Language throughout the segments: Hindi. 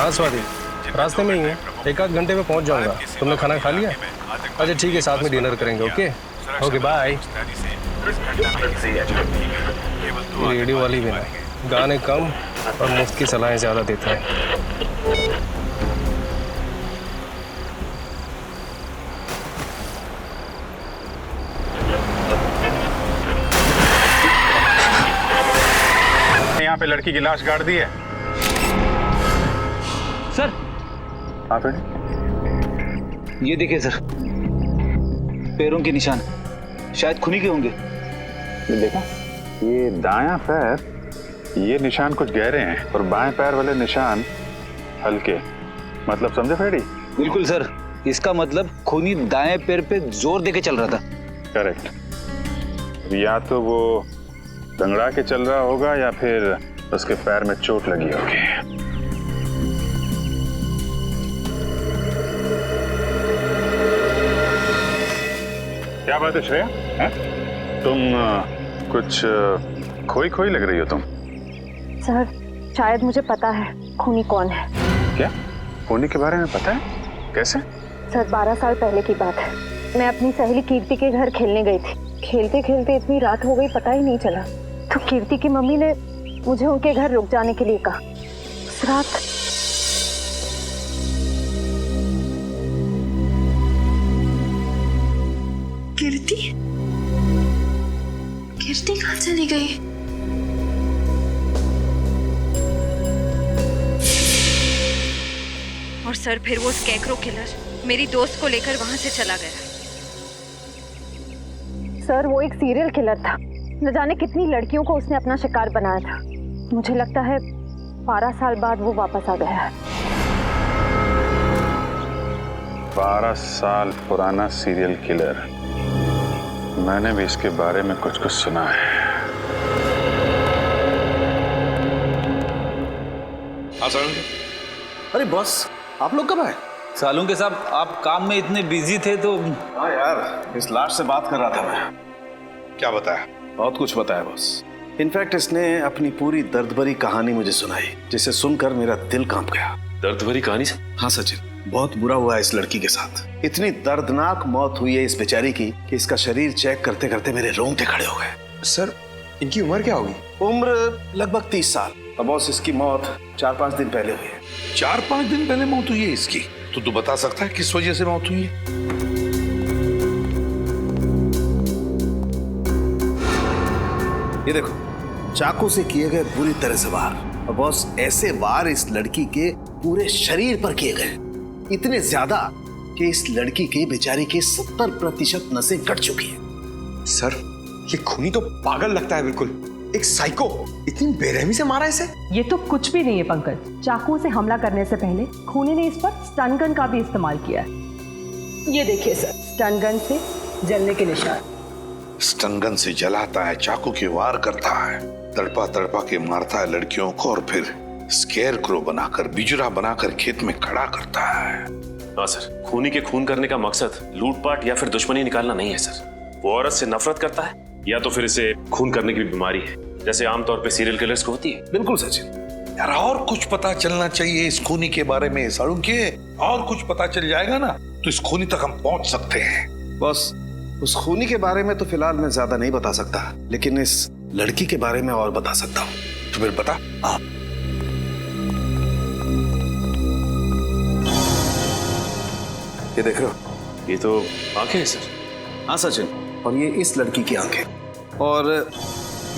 हाँ स्वाति, रास्ते में ही है, एक आध घंटे में पहुंच जाऊंगा। तुमने खाना खा लिया? अच्छा ठीक है, साथ में डिनर करेंगे। Okay okay bye. रेडियो वाली भी ना, गाने कम और मुफ्त की सलाहें ज्यादा देते हैं। यहाँ पे लड़की की लाश गाड़ दी है सर। आप ये देखिए सर, पैरों के निशान शायद खूनी के होंगे। ये देखा, ये दायां पैर, ये निशान कुछ गहरे हैं और बाएं पैर वाले निशान हल्के। मतलब समझे फेडी? बिल्कुल सर, इसका मतलब खूनी दाएं पैर पे जोर देके चल रहा था। करेक्ट। या तो वो दंगड़ा के चल रहा होगा या फिर उसके पैर में चोट लगी होगी। क्या बात है श्रेया, है? तुम कुछ खोई खोई लग रही हो तुम। सर शायद मुझे पता है खूनी कौन है। क्या खूनी के बारे में पता है? कैसे? सर 12 साल पहले की बात है, मैं अपनी सहेली कीर्ति के घर खेलने गई थी। खेलते खेलते इतनी रात हो गई पता ही नहीं चला, तो कीर्ति की मम्मी ने मुझे उनके घर रुक जाने के लिए कहा। उस रात कीर्ति कहाँ चली गई? और सर फिर वो स्कैकरो किलर मेरी दोस्त को लेकर वहां से चला गया। सर वो एक सीरियल किलर था, न जाने कितनी लड़कियों को उसने अपना शिकार बनाया था। मुझे लगता है 12 साल बाद वो वापस आ गया है। 12 साल पुराना सीरियल किलर, मैंने भी इसके बारे में कुछ सुना है। अरे बॉस, आप लोग कब आए? सालूं के साहब, आप काम में इतने बिजी थे तो। हाँ यार, इस लाश से बात कर रहा था मैं। क्या बताया? बहुत कुछ बताया बॉस। इनफैक्ट इसने अपनी पूरी दर्द भरी कहानी मुझे सुनाई, जिसे सुनकर मेरा दिल कांप गया। दर्द भरी कहानी से? हाँ सचिन, बहुत बुरा हुआ है इस लड़की के साथ। इतनी दर्दनाक मौत हुई है इस बेचारी की कि इसका शरीर चेक करते करते मेरे रोंगटे खड़े हो गए। सर इनकी उम्र क्या होगी? उम्र लगभग 30 साल। अब बॉस इसकी मौत 4-5 दिन पहले हुई है। 4-5 दिन पहले मौत हुई है इसकी? तो तू बता सकता है किस वजह से मौत हुई है? ये देखो, चाकू से किए गए बुरी तरह से वार। और बॉस ऐसे वार इस लड़की के पूरे शरीर पर किए गए, इतने ज्यादा कि इस लड़की के बेचारी की 70% नसें कट चुकी हैं। सर ये खूनी तो पागल लगता है, बिल्कुल एक साइको। इतनी बेरहमी से मारा इसे? ये तो कुछ भी नहीं है पंकज। चाकू से हमला करने से पहले खूनी ने इस पर स्टन गन का भी इस्तेमाल किया है। ये देखिए सर, स्टन गन से जलने के निशान। स्टन गन से जलाता है, चाकू के वार करता है, तड़पा तड़पा के मारता है लड़कियों को और फिर स्केयरक्रो बनाकर, बिजुरा बनाकर खेत में खड़ा करता है। हाँ सर, खूनी के खून करने का मकसद लूटपाट या फिर दुश्मनी निकालना नहीं है सर। वो औरत से नफरत करता है या तो फिर इसे खून करने की बीमारी है, जैसे आमतौर पे सीरियल किलर्स को होती है। बिल्कुल सचिन। यार और कुछ पता चलना चाहिए इस खूनी के बारे में साड़ू के। और कुछ पता चल जाएगा ना तो इस खूनी तक हम पहुंच सकते हैं। बस उस खूनी के बारे में तो फिलहाल मैं ज्यादा नहीं बता सकता, लेकिन इस लड़की के बारे में और बता सकता हूँ। तो फिर बता। ये देख रहे हो? ये तो आंखें हैं सर। हाँ सचिन, और ये इस लड़की की आंखें। और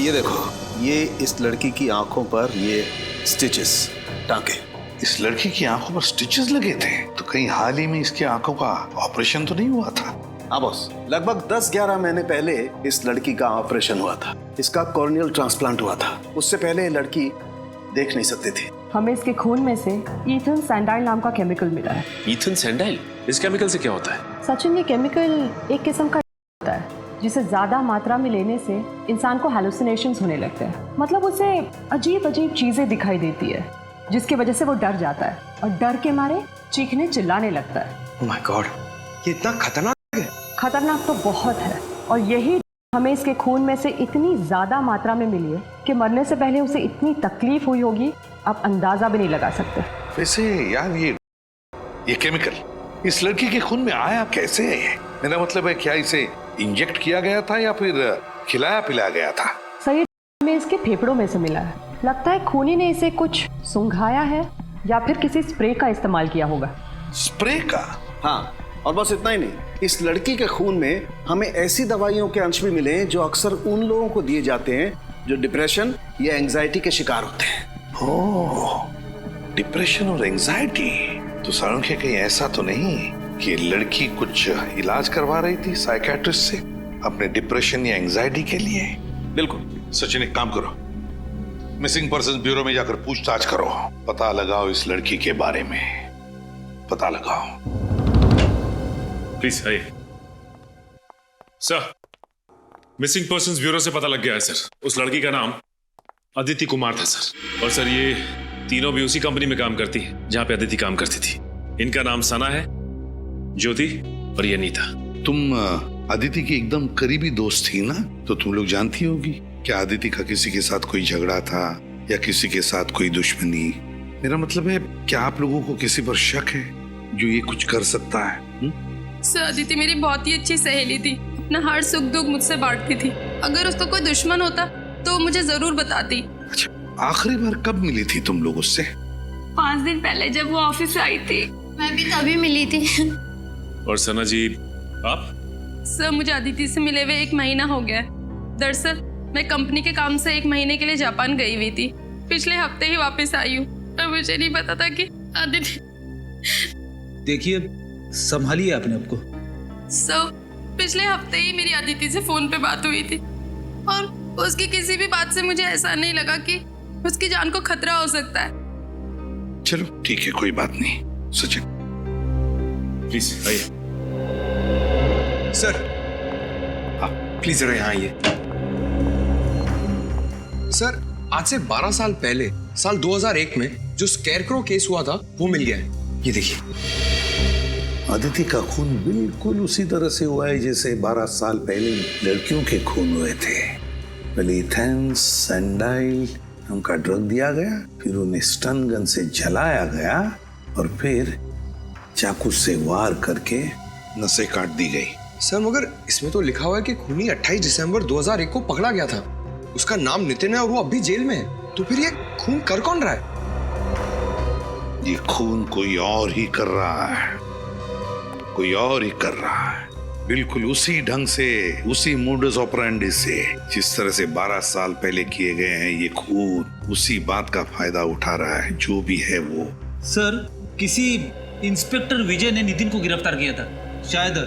ये देखो, ये इस लड़की की आंखों पर ये स्टिचेस, टांके। इस लड़की की आंखों पर स्टिचेस लगे थे? तो कहीं हाल ही में इसकी आंखों का ऑपरेशन तो नहीं हुआ था? हाँ बॉस, लगभग 10-11 महीने पहले इस लड़की का ऑपरेशन हुआ था। इसका कॉर्नियल ट्रांसप्लांट हुआ था। उससे पहले ये लड़की देख नहीं सकती थी। हमें इसके खून में से ईथन सैंडाइल नाम का केमिकल मिला है। ईथन सैंडाइल? इस केमिकल से क्या होता है? सचिन, ये केमिकल एक किस्म का होता है जिसे ज्यादा मात्रा में लेने से इंसान को हैलुसिनेशंस होने लगते हैं। मतलब उसे अजीब अजीब चीजें दिखाई देती है, जिसकी वजह से वो डर जाता है और डर के मारे चीखने चिल्लाने लगता है। ओह माय गॉड, ये इतना खतरनाक है? खतरनाक तो बहुत है, और यही हमें इसके खून में से इतनी ज्यादा मात्रा में मिली है कि मरने से पहले उसे इतनी तकलीफ हुई होगी, आप अंदाजा भी नहीं लगा सकते। वैसे यार ये केमिकल इस लड़की के खून में आया कैसे है? मेरा मतलब है क्या इसे इंजेक्ट किया गया था या फिर खिलाया पिलाया गया था? सही में इसके फेफड़ों में से मिला है। लगता है खूनी ने इसे कुछ सुंघाया है या फिर किसी स्प्रे का इस्तेमाल किया होगा। स्प्रे का? हाँ, और बस इतना ही नहीं, इस लड़की के खून में हमें ऐसी दवाइयों के अंश भी मिले हैं जो अक्सर उन लोगों को दिए जाते हैं जो डिप्रेशन या एंजाइटी के शिकार होते हैं। ओह, डिप्रेशन और एंजाइटी। तो सारुण के कहीं ऐसा तो नहीं कि लड़की कुछ इलाज करवा रही थी साइकियाट्रिस्ट से अपने डिप्रेशन या एंजाइटी के लिए? बिल्कुल। सचिन, एक काम करो, मिसिंग पर्सन ब्यूरो में जाकर पूछताछ करो, पता लगाओ इस लड़की के बारे में, पता लगाओ। प्लीज आइए सर। मिसिंग पर्संस ब्यूरो से पता लग गया है सर, उस लड़की का नाम अदिति कुमार था सर। और सर ये तीनों भी उसी कंपनी में काम करती है जहां पे अदिति काम करती थी। इनका नाम सना है, ज्योति और ये नीता। तुम अदिति की एकदम करीबी दोस्त थी ना, तो तुम लोग जानती होगी क्या अदिति का किसी के साथ कोई झगड़ा था या किसी के साथ कोई दुश्मनी? मेरा मतलब है क्या आप लोगों को किसी पर शक है जो ये कुछ कर सकता है? सर अदिति मेरी बहुत ही अच्छी सहेली थी, अपना हर सुख दुख मुझसे बांटती थी। अगर उसका कोई दुश्मन होता तो मुझे जरूर बताती। अच्छा, आखिरी बार कब मिली थी तुम लोग उससे? 5 दिन पहले जब वो ऑफिस से आई थी, मैं भी तभी मिली थी। और सना जी आप? सर मुझे अदिति से मिले हुए 1 महीना हो गया है। दरअसल मैं कंपनी के काम से 1 महीने के लिए जापान गई हुई थी। पिछले हफ्ते ही वापस आई हूँ और मुझे नहीं पता था कि अदिति। देखिए, संभालिए अपने आप को। सर पिछले हफ्ते ही मेरी अदिति से फोन पे बात हुई थी और उसकी किसी भी बात से मुझे ऐसा नहीं लगा कि उसकी जान को खतरा हो सकता है। चलो ठीक है, कोई बात नहीं। सचिन प्लीज आइए सर। प्लीज जरा यहाँ आइए सर। आज से 12 साल पहले साल 2001 में जो स्कैरक्रो केस हुआ था वो मिल गया है। ये देखिए, अदिति का खून बिल्कुल उसी तरह से हुआ है जैसे 12 साल पहले लड़कियों के खून हुए थे। पहले इथेंस सैंडाइल नाम का ड्रग दिया गया, फिर उन्हें स्टन गन से जलाया गया और फिर चाकू से वार करके नसें काट दी गई। सर मगर इसमें तो लिखा हुआ है कि खूनी 28 दिसंबर 2001 को पकड़ा गया था। उसका नाम नितिन है और वो अब भी जेल में है। तो फिर ये खून कर कौन रहा है? ये खून कोई और ही कर रहा है, कोई और ही कर रहा है, बिल्कुल उसी ढंग से, उसी मोडस ऑपरेंडी से जिस तरह से 12 साल पहले किए गए हैं। ये खून उसी बात का फायदा उठा रहा है, जो भी है वो। सर किसी इंस्पेक्टर विजय ने नितिन को गिरफ्तार किया था, शायद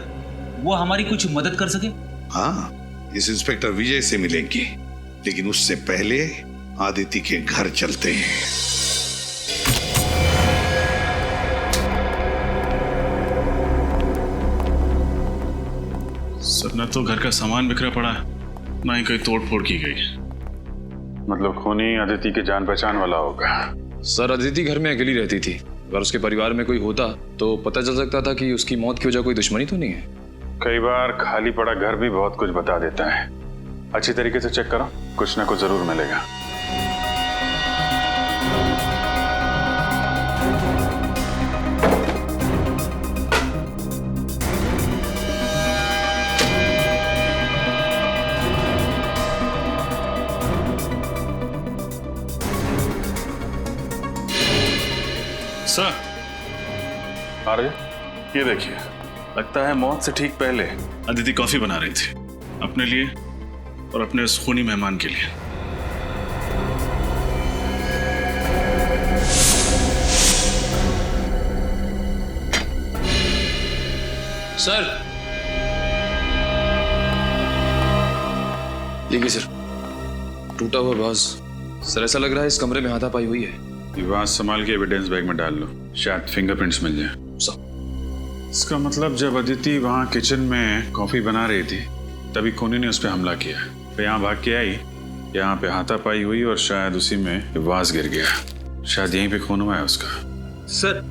वो हमारी कुछ मदद कर सके। हाँ, इस इंस्पेक्टर विजय से मिलेंगे, लेकिन उससे पहले आदिति के घर चलते हैं। सर न तो घर का सामान बिखरा पड़ा है, ना ही कोई तोड़ फोड़ की गई। मतलब खूनी आदिति के जान पहचान वाला होगा? सर अदिति घर में अकेली रहती थी। अगर उसके परिवार में कोई होता तो पता चल सकता था कि उसकी मौत की वजह कोई दुश्मनी तो नहीं है। कई बार खाली पड़ा घर भी बहुत कुछ बता देता है। अच्छी तरीके से चेक करो, कुछ ना कुछ जरूर मिलेगा। सर अरे ये देखिए, लगता है मौत से ठीक पहले अदिति कॉफी बना रही थी अपने लिए और अपने उस खूनी मेहमान के लिए। सर देखिए सर, टूटा हुआ बाज। सर ऐसा लग रहा है इस कमरे में हाथापाई हुई है। ये बात संभाल के एविडेंस बैग में डाल लो, शायद फिंगरप्रिंट्स मिल जाए। इसका मतलब जब अदिति वहाँ किचन में कॉफी बना रही थी तभी खूनी ने उस पर हमला किया। फिर यहाँ भाग के आई, यहाँ पे हाथापाई हुई और शायद उसी में वाज गिर गया। शायद यहीं पे खून हुआ है उसका। सर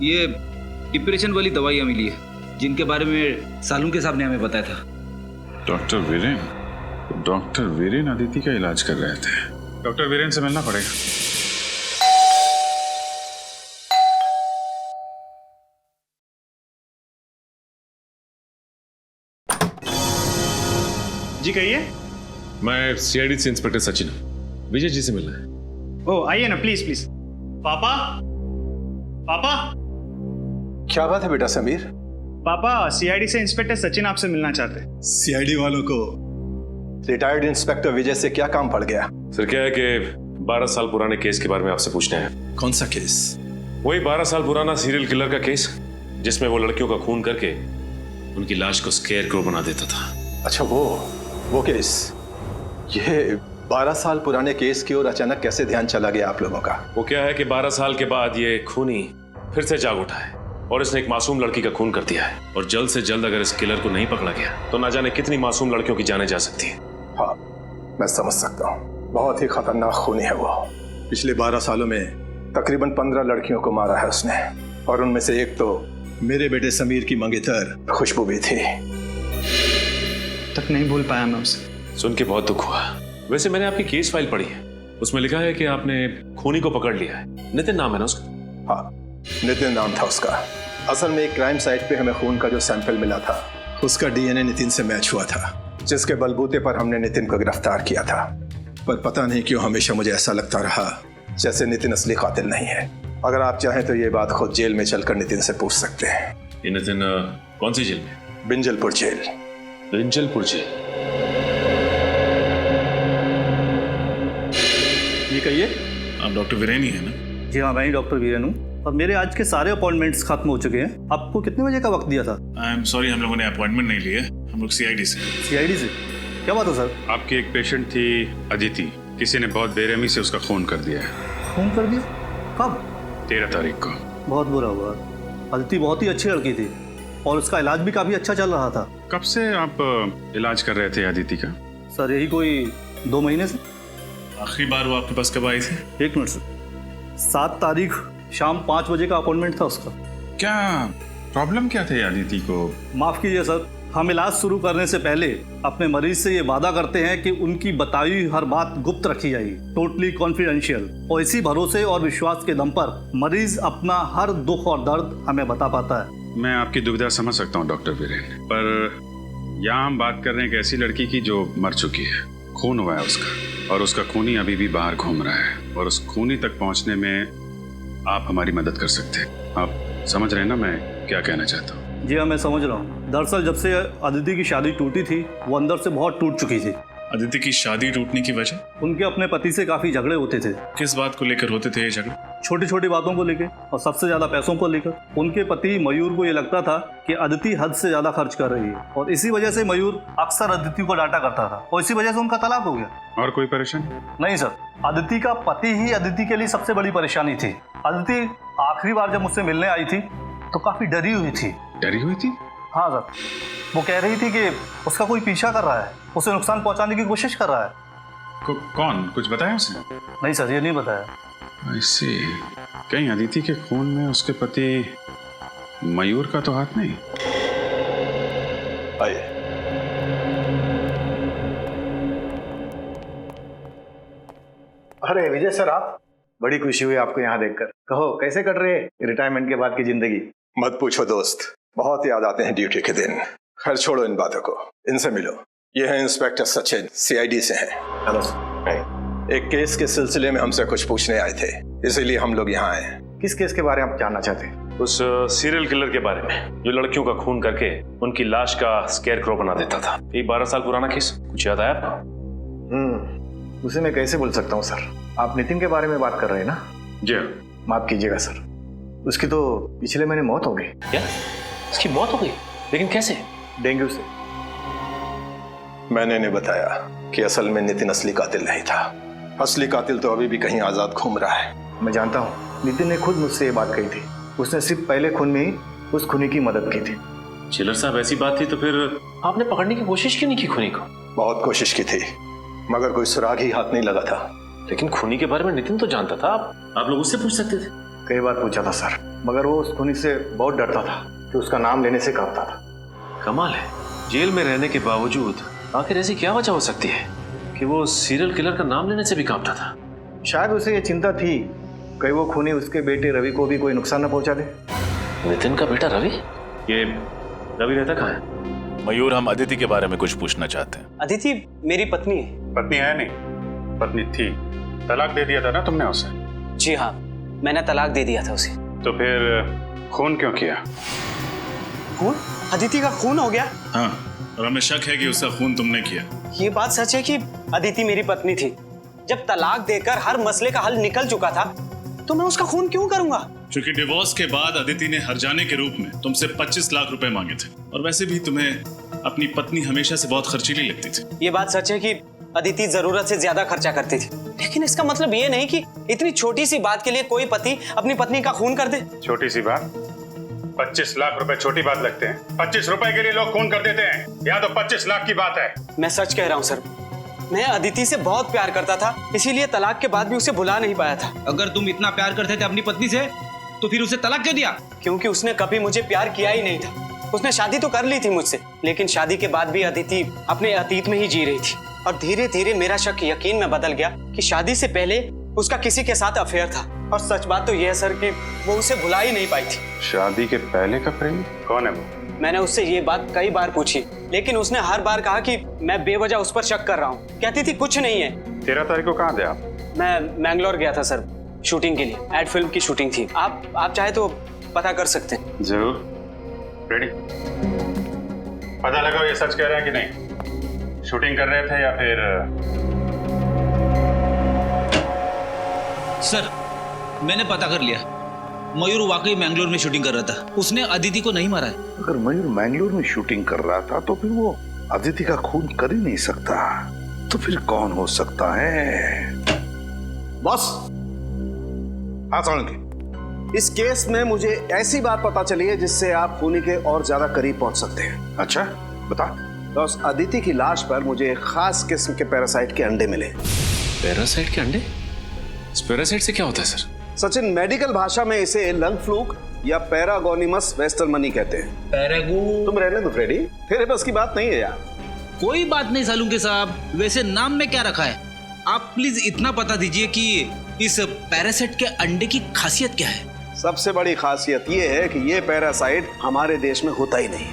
ये डिप्रेशन वाली दवाइयाँ मिली है जिनके बारे में सालून के साहब ने हमें बताया था। डॉक्टर वीरेन? डॉक्टर वीरेन अदिति का इलाज कर रहे थे। डॉक्टर वीरेन से मिलना पड़ेगा। जी कहिए। मैं सीआईडी से इंस्पेक्टर सचिन विजय जी से मिलना है। ओ आइए ना, प्लीज प्लीज। पापा, पापा। क्या बात है बेटा समीर? पापा, सीआईडी से इंस्पेक्टर सचिन आपसे मिलना चाहते हैं। सीआईडी वालों को रिटायर्ड इंस्पेक्टर विजय से क्या काम पड़ गया? सर क्या है कि 12 साल पुराने केस के बारे में आपसे पूछना है। कौन सा केस? वही 12 साल पुराना सीरियल किलर का केस, जिसमें वो लड़कियों का खून करके उनकी लाश को स्केयरक्रो बना देता था। अच्छा, वो केस। ये 12 साल पुराने केस की ओर अचानक कैसे ध्यान चला गया आप लोगों का? वो क्या है कि 12 साल के बाद ये खूनी फिर से जाग उठा है और इसने एक मासूम लड़की का खून कर दिया है। और जल्द से जल्द अगर इस किलर को नहीं पकड़ा गया तो ना जाने कितनी मासूम लड़कियों की जानें जा सकती है। हाँ, मैं समझ सकता हूँ। बहुत ही खतरनाक खूनी है वो। पिछले 12 सालों में तकरीबन 15 लड़कियों को मारा है उसने, और उनमें से एक तो मेरे बेटे समीर की मंगेतर खुशबू भी थी। तक नहीं भूल पाया मैं उसे। सुन के बहुत दुख हुआ। वैसे मैंने आपकी केस फाइल पढ़ी है, उसमें लिखा है कि आपने खूनी को पकड़ लिया है। नितिन नाम है ना उसका? हाँ, नितिन नाम था उसका। असल में एक क्राइम साइट पे हमें खून का जो सैंपल मिला था उसका डीएनए नितिन से मैच हुआ था, जिसके बलबूते पर हमने नितिन को गिरफ्तार किया था। पर पता नहीं क्यों हमेशा मुझे ऐसा लगता रहा जैसे नितिन असली कातिल नहीं है। अगर आप चाहें तो ये बात खुद जेल में चलकर नितिन से पूछ सकते हैं। ये नितिन कौन सी जेल में? बिंजलपुर जेल। बिंजलपुर जेल। ये कहिए। आप डॉक्टर वीरेन ही है ना? जी हाँ, मैं ही डॉक्टर वीरेन हूँ। और मेरे आज के सारे अपॉइंटमेंट्स खत्म हो चुके हैं। आपको कितने बजे का वक्त दिया था? आई एम सॉरी, हम लोगों ने अपॉइंटमेंट नहीं लिए। हम लोग सीआईडी से। सीआईडी से? क्या बात है सर? आपकी एक पेशेंट थी अदिति, किसी ने बहुत बेरहमी से उसका खून कर दिया है। खून कर दिया? कब? 13 तारीख को। बहुत बुरा हुआ। अदिति बहुत ही अच्छी लड़की थी और उसका इलाज भी काफी अच्छा चल रहा था। कब से आप इलाज कर रहे थे अदिति का? सर यही कोई 2 महीने से। आखिरी बार वो आपके पास कब आई थी? 1 मिनट सर। 7 तारीख शाम 5 बजे का अपॉइंटमेंट था उसका। क्या प्रॉब्लम क्या थी अदिति को? माफ कीजिए सर, हम इलाज शुरू करने से पहले अपने मरीज से ये वादा करते हैं कि उनकी बताई हुई हर बात गुप्त रखी जाएगी, टोटली कॉन्फिडेंशियल। और इसी भरोसे और विश्वास के दम पर मरीज अपना हर दुख और दर्द हमें बता पाता है। मैं आपकी दुविधा समझ सकता हूँ डॉक्टर वीरेन, पर यहाँ हम बात कर रहे हैं एक ऐसी लड़की की जो मर चुकी है, खून हुआ है उसका, और उसका खूनी अभी भी बाहर घूम रहा है। और उस खूनी तक पहुँचने में आप हमारी मदद कर सकते हैं। आप समझ रहे हैं ना मैं क्या कहना चाहता हूँ? जी हाँ, मैं समझ रहा हूँ। दरअसल जब से अदिति की शादी टूटी थी वो अंदर से बहुत टूट चुकी थी। अदिति की शादी टूटने की वजह? उनके अपने पति से काफी झगड़े होते थे। किस बात को लेकर होते थे ये झगड़े? छोटी छोटी बातों को लेकर और सबसे ज्यादा पैसों को लेकर। उनके पति मयूर को ये लगता था कि अदिति हद से ज्यादा खर्च कर रही है और इसी वजह से मयूर अक्सर अदिति को डांटा करता था और इसी वजह से उनका तलाक हो गया। और कोई परेशानी? नहीं सर, अदिति का पति ही अदिति के लिए सबसे बड़ी परेशानी थी। अदिति आखिरी बार जब मुझसे मिलने आई थी तो काफी डरी हुई थी। डरी हुई थी? हाँ सर, वो कह रही थी कि उसका कोई पीछा कर रहा है, उसे नुकसान पहुंचाने की कोशिश कर रहा है। कौन? कुछ बताया उसने? नहीं सर, ये नहीं बताया। I see। कहीं अदिति के खून में उसके पति मयूर का तो हाथ नहीं? आइए। अरे विजय सर, आप? बड़ी खुशी हुई आपको यहाँ देखकर। कहो कैसे कट रहे रिटायरमेंट के बाद की जिंदगी? मत पूछो दोस्त, बहुत याद आते हैं ड्यूटी के दिन। खैर छोड़ो इन बातों को, इनसे मिलो। ये है इंस्पेक्टर सचिन, सीआईडी से हैं। हेलो। एक केस के सिलसिले में हमसे कुछ पूछने आए थे, इसीलिए हम लोग यहाँ आए। किस केस के बारे में आप जानना चाहते हैं? उस सीरियल किलर के बारे में जो लड़कियों का खून करके उनकी लाश का स्केयरक्रो बना देता था। ये 12 साल पुराना केस, कुछ याद आया आपको? उसे मैं कैसे भूल सकता हूँ सर। आप नितिन के बारे में बात कर रहे हैं ना? जी। माफ कीजिएगा सर, उसकी तो पिछले महीने मौत हो गई। क्या? उसकी मौत हो गई? लेकिन कैसे? डेंगू से। मैंने बताया कि असल में नितिन असली कातिल नहीं था। असली कातिल तो अभी भी कहीं आजाद घूम रहा है। मैं जानता हूँ, नितिन ने खुद मुझसे ये बात कही थी। उसने सिर्फ पहले खून में ही उस खूनी की मदद की थी। चिलर साहब, ऐसी बात थी तो फिर आपने पकड़ने की कोशिश क्यों नहीं की खूनी को? बहुत कोशिश की थी मगर कोई सुराग ही हाथ नहीं लगा था। लेकिन खूनी के बारे में नितिन तो जानता था, आप लोग उससे पूछ सकते थे। कई बार पूछा था सर, मगर वो उस खूनी से बहुत डरता था कि उसका नाम लेने से कांपता था। कमाल है, जेल में रहने के बावजूद आखिर ऐसी क्या वजह हो सकती है कि वो सीरियल किलर का नाम लेने से भी कांपता था? शायद उसे ये चिंता थी कहीं वो खूनी उसके बेटे रवि को भी कोई नुकसान न पहुंचा दे। नितिन का बेटा रवि? ये रवि रहता कहाँ है? मयूर, हम अदिति के बारे में कुछ पूछना चाहते हैं। अदिति मेरी पत्नी है। पत्नी है नहीं, पत्नी थी। तलाक दे दिया था ना तुमने उसे? जी हाँ, मैंने तलाक दे दिया था उसे। तो फिर खून क्यों किया? खून? अदिति का खून हो गया? हाँ, और हमें शक है कि उसका खून तुमने किया। ये बात सच है कि अदिति मेरी पत्नी थी। जब तलाक देकर हर मसले का हल निकल चुका था तो मैं उसका खून क्यों करूंगा? क्योंकि डिवोर्स के बाद अदिति ने हर्जाने के रूप में तुमसे 25 लाख रुपए मांगे थे, और वैसे भी तुम्हें अपनी पत्नी हमेशा से बहुत खर्चीली लगती थी। ये बात सच है कि अदिति जरूरत से ज्यादा खर्चा करती थी, लेकिन इसका मतलब ये नहीं कि इतनी छोटी सी बात के लिए कोई पति अपनी पत्नी का खून कर दे। छोटी सी बात? 25 लाख रुपए छोटी बात लगते हैं? 25 रुपए के लिए लोग खून कर देते हैं, यहाँ तो 25 लाख की बात है। मैं सच कह रहा हूँ सर, मैं अदिति से बहुत प्यार करता था, इसीलिए तलाक के बाद भी उसे भुला नहीं पाया था। अगर तुम इतना प्यार करते थे अपनी पत्नी से तो फिर उसे तलाक क्यों दिया? क्योंकि उसने कभी मुझे प्यार किया ही नहीं था। उसने शादी तो कर ली थी मुझसे, लेकिन शादी के बाद भी अदिति अपने अतीत में ही जी रही थी, और धीरे धीरे मेरा शक यकीन में बदल गया कि शादी से पहले उसका किसी के साथ अफेयर था। और सच बात तो यह है सर कि वो उसे भुला ही नहीं पाई थी। शादी के पहले का प्रेमी कौन है वो? मैंने उससे ये बात कई बार पूछी, लेकिन उसने हर बार कहा कि मैं बेवजह उस पर शक कर रहा हूँ। कहती थी कुछ नहीं है। 13 तारीख को कहाँ थे आप? मैं मैंगलोर गया था सर, शूटिंग के लिए। एड फिल्म की शूटिंग थी। आप चाहे तो पता कर सकते हैं। जरूर। रेडी? पता लगाओ ये सच कह रहे हैं कि नहीं। शूटिंग कर रहे थे या फिर? सर, मैंने पता कर लिया, मयूर वाकई मैंगलोर में शूटिंग कर रहा था। उसने अदिति को नहीं मारा है। अगर मयूर मैंगलोर में शूटिंग कर रहा था तो फिर वो अदिति का खून कर ही नहीं सकता। तो फिर कौन हो सकता है? बॉस, हाँ सालुंके, इस केस में मुझे ऐसी बात पता चली है जिससे आप खूनी के और ज्यादा करीब पहुंच सकते हैं। अच्छा, बता। बॉस, अदिति की लाश पर मुझे एक खास किस्म के पैरासाइट के अंडे मिले। पैरासाइट के अंडे? इस पैरासाइट से क्या होता है सर? सचिन, मेडिकल भाषा में इसे लंग फ्लूक या पैरागोनिमस वेस्टरमनी कहते हैं। तुम रहने दो फ्रेडी, तेरे बस की बात नहीं है यार। कोई बात नहीं सालुंके साहब, वैसे नाम में क्या रखा है? आप प्लीज इतना बता दीजिए कि इस पैरासाइट के अंडे की खासियत क्या है? सबसे बड़ी खासियत ये है कि ये पैरासाइट हमारे देश में होता ही नहीं।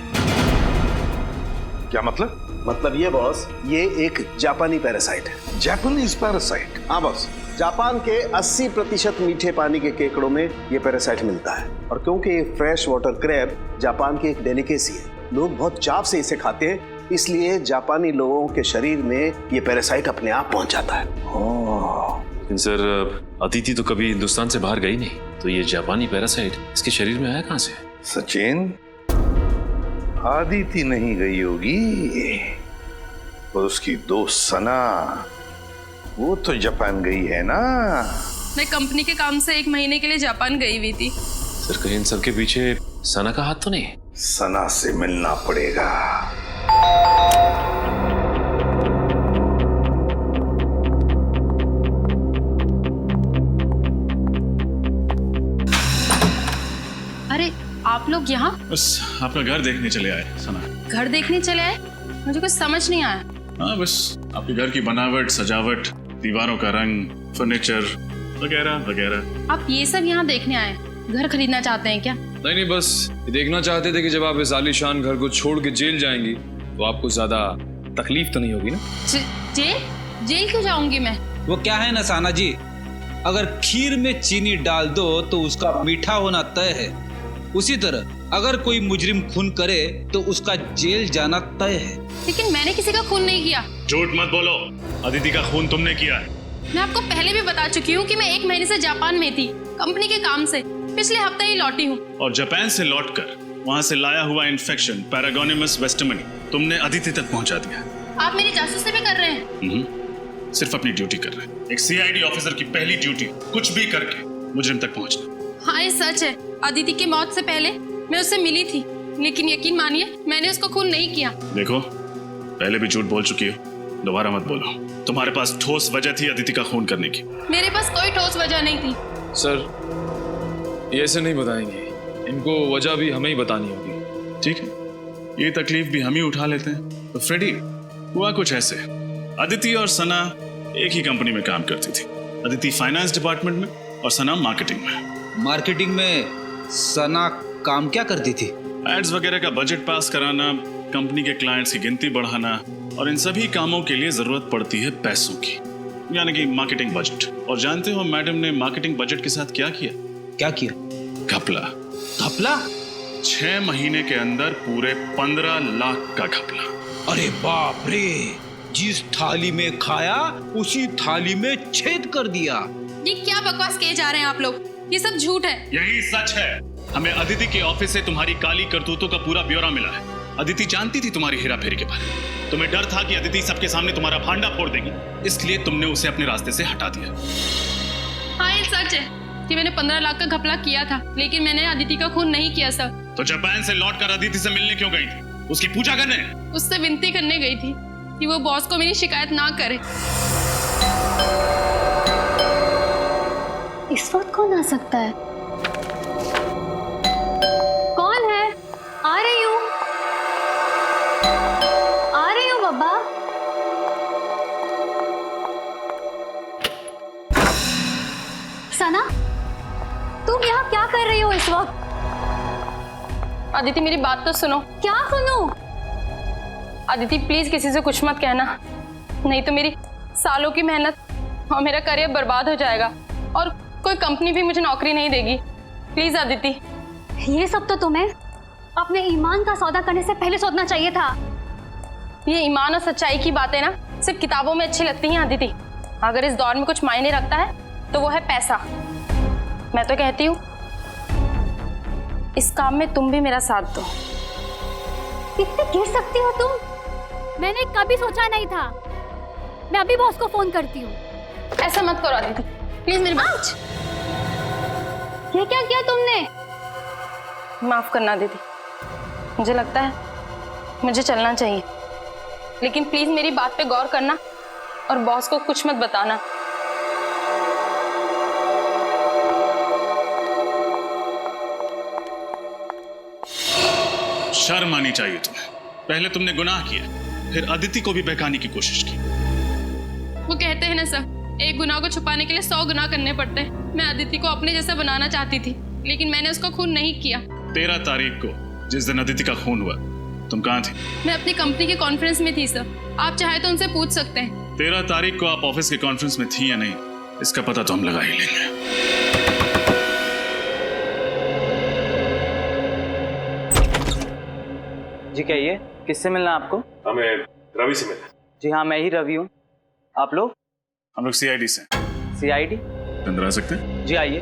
क्या मतलब? मतलब ये बॉस, ये एक जापानी पैरासाइट है। Japanese parasite? हाँ बॉस, जापान के 80% मीठे पानी के केकड़ों में ये पैरासाइट मिलता है, और क्योंकि ये फ्रेश वाटर क्रैब जापान की एक डेलिकेसी है, लोग बहुत चाव से इसे खाते हैं, इसलिए जापानी लोगों के शरीर में ये पैरासाइट अपने आप पहुंच जाता है। लेकिन सर, अदिति तो कभी हिंदुस्तान से बाहर गई नहीं, तो ये जापानी पैरासाइट इसके शरीर में आया कहाँ से? सचिन, अदिति नहीं गई होगी, और उसकी दोस्त सना, वो तो जापान गई है ना। मैं कंपनी के काम से 1 महीने के लिए जापान गई हुई थी। सर, कहीं इन सब के पीछे सना का हाथ तो नहीं? सना से मिलना पड़ेगा। अरे आप लोग यहाँ? बस आपका घर देखने चले आए सना। घर देखने चले आए? मुझे कुछ समझ नहीं आया। हाँ, बस आपके घर की बनावट, सजावट, दीवारों का रंग, फर्नीचर वगैरह वगैरह। आप ये सब यहाँ देखने आए? घर खरीदना चाहते हैं क्या? नहीं, बस ये देखना चाहते थे कि जब आप इस आलीशान घर को छोड़ के जेल जाएंगी तो आपको ज्यादा तकलीफ तो नहीं होगी ना? जेल? जेल क्यों जाऊंगी मैं? वो क्या है ना साना जी, अगर खीर में चीनी डाल दो तो उसका मीठा होना तय है, उसी तरह अगर कोई मुजरिम खून करे तो उसका जेल जाना तय है। लेकिन मैंने किसी का खून नहीं किया। झूठ मत बोलो, अदिति का खून तुमने किया है। मैं आपको पहले भी बता चुकी हूँ कि मैं 1 महीने से जापान में थी, कंपनी के काम से। पिछले हफ्ते ही लौटी हूँ। और जापान से लौटकर वहाँ से लाया हुआ इन्फेक्शन पैरागोनिमस वेस्टरमनी तुमने अदिति तक पहुँचा दिया। आप मेरी जासूसी भी कर रहे हैं? सिर्फ अपनी ड्यूटी कर रहे हैं। एक सीआईडी ऑफिसर की पहली ड्यूटी कुछ भी करके मुजरिम तक पहुँचना। हाँ, ये सच है। अदिति की मौत से पहले मैं उससे मिली थी, लेकिन यकीन मानिए मैंने उसको खून नहीं किया। देखो, पहले भी झूठ बोल चुकी हो, दोबारा मत बोलो। तुम्हारे पास ठोस वजह थी अदिति का खून करने की। मेरे पास कोई ठोस वजह नहीं थी। सर, ये ऐसे नहीं बताएंगे, इनको वजह भी हमें ही बतानी होगी। ठीक है, ये तकलीफ भी हम ही उठा लेते हैं। तो फ्रेडी, हुआ कुछ ऐसे, अदिति और सना एक ही कंपनी में काम करती थी। अदिति फाइनेंस डिपार्टमेंट में और सना मार्केटिंग में। मार्केटिंग में सना काम क्या करती थी? एड्स वगैरह का बजट पास कराना, कंपनी के क्लाइंट्स की गिनती बढ़ाना और इन सभी कामों के लिए जरूरत पड़ती है पैसों की, यानी कि मार्केटिंग बजट। और जानते हो मैडम ने मार्केटिंग बजट के साथ क्या किया? क्या किया? घपला। घपला? 6 महीने के अंदर पूरे 15 लाख का घपला। अरे बाप रे, जिस थाली में खाया उसी थाली में छेद कर दिया। ये क्या बकवास किए जा रहे हैं आप लोग? ये सब झूठ है। यही सच है। हमें अदिति के ऑफिस से तुम्हारी काली करतूतों का पूरा ब्यौरा मिला है। अदिति जानती थी तुम्हारी हेरा फेरी के बारे में। तुम्हें डर था कि अदिति सबके सामने तुम्हारा भांडा फोड़ देगी, इसलिए तुमने उसे अपने रास्ते से हटा दिया। हाँ, ये सच है कि मैंने 15 लाख का घपला किया था, लेकिन मैंने अदिति का खून नहीं किया सर। तो जापान से लौटकर अदिति से मिलने क्यों गई थी? उसकी पूजा करने? उससे विनती करने गई थी कि वो बॉस को मेरी शिकायत ना करे। इस वक्त कौन आ सकता है? कौन है? आ रही हूँ बाबा। सना, तुम यहाँ क्या कर रही हो इस वक्त? अदिति मेरी बात तो सुनो। क्या सुनूं? अदिति प्लीज किसी से कुछ मत कहना, नहीं तो मेरी सालों की मेहनत और मेरा करियर बर्बाद हो जाएगा और कोई कंपनी भी मुझे नौकरी नहीं देगी। प्लीज अदिति। ये सब तो तुम्हें अपने ईमान का सौदा करने से पहले सोचना चाहिए था। ये ईमान और सच्चाई की बातें ना सिर्फ किताबों में अच्छी लगती हैं अदिति। अगर इस दौर में कुछ मायने रखता है तो वो है पैसा। मैं तो कहती हूँ इस काम में तुम भी मेरा साथ दो। कितने गिर सकती हो तुम? मैंने कभी सोचा नहीं था। मैं अभी बॉस को फोन करती हूँ। ऐसा मत करो अदिति, प्लीज मेरी बात। ये क्या किया तुमने? माफ करना दीदी, मुझे लगता है मुझे चलना चाहिए, लेकिन प्लीज मेरी बात पे गौर करना और बॉस को कुछ मत बताना। शर्म आनी चाहिए तुम्हें। पहले तुमने गुनाह किया, फिर अदिति को भी बहकाने की कोशिश की। वो कहते हैं ना सर, एक गुनाह को छुपाने के लिए 100 गुनाह करने पड़ते हैं। मैं अदिति को अपने जैसा बनाना चाहती थी, लेकिन मैंने उसका खून नहीं किया। 13 तारीख को जिस दिन अदिति का खून हुआ, तुम कहाँ थी? मैं अपनी कंपनी के कॉन्फ्रेंस में थी सर, आप चाहे तो उनसे पूछ सकते हैं। 13 तारीख को आप ऑफिस के कॉन्फ्रेंस में थी या नहीं, इसका पता तो हम लगा ही लेंगे। जी कहिए, किससे मिलना है आपको? हमें रवि से मिलना। जी हाँ, मैं ही रवि हूँ। आप लोग? हम लोग सीआईडी से। सीआईडी? अंदर आ सकते हैं? जी आइए।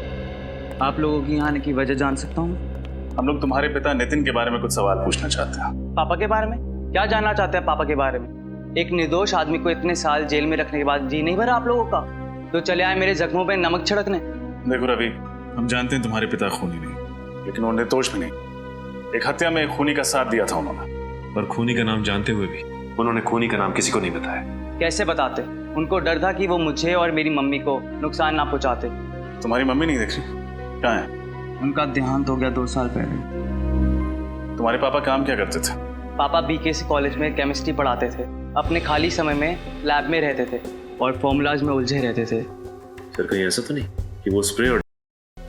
आप लोगों की यहाँ आने की वजह जान सकता हूँ? हम लोग तुम्हारे पिता नितिन के बारे में कुछ सवाल पूछना चाहते हैं। पापा के बारे में? क्या जानना चाहते हैं पापा के बारे में? एक निर्दोष आदमी को इतने साल जेल में रखने के बाद जी नहीं भरा आप लोगों का? तो चले आए मेरे जख्मों पे नमक छिड़कने। देखो रवि, हम जानते हैं तुम्हारे पिता खूनी नहीं, लेकिन वो निर्दोष भी नहीं। एक हत्या में एक खूनी का साथ दिया था उन्होंने। पर खूनी का नाम जानते हुए भी उन्होंने खूनी का नाम किसी को नहीं बताया। कैसे बताते? उनको डर था कि वो मुझे और मेरी मम्मी को नुकसान ना पहुंचाते। तुम्हारी मम्मी नहीं देख रही? कहाँ है? उनका देहांत हो गया 2 साल पहले। तुम्हारे पापा काम क्या करते थे? पापा बीकेसी कॉलेज में केमिस्ट्री पढ़ाते थे। अपने खाली समय में लैब में रहते थे और फॉर्मूलाज में उलझे रहते थे। सर कहीं ऐसा तो नहीं कि वो स्प्रे और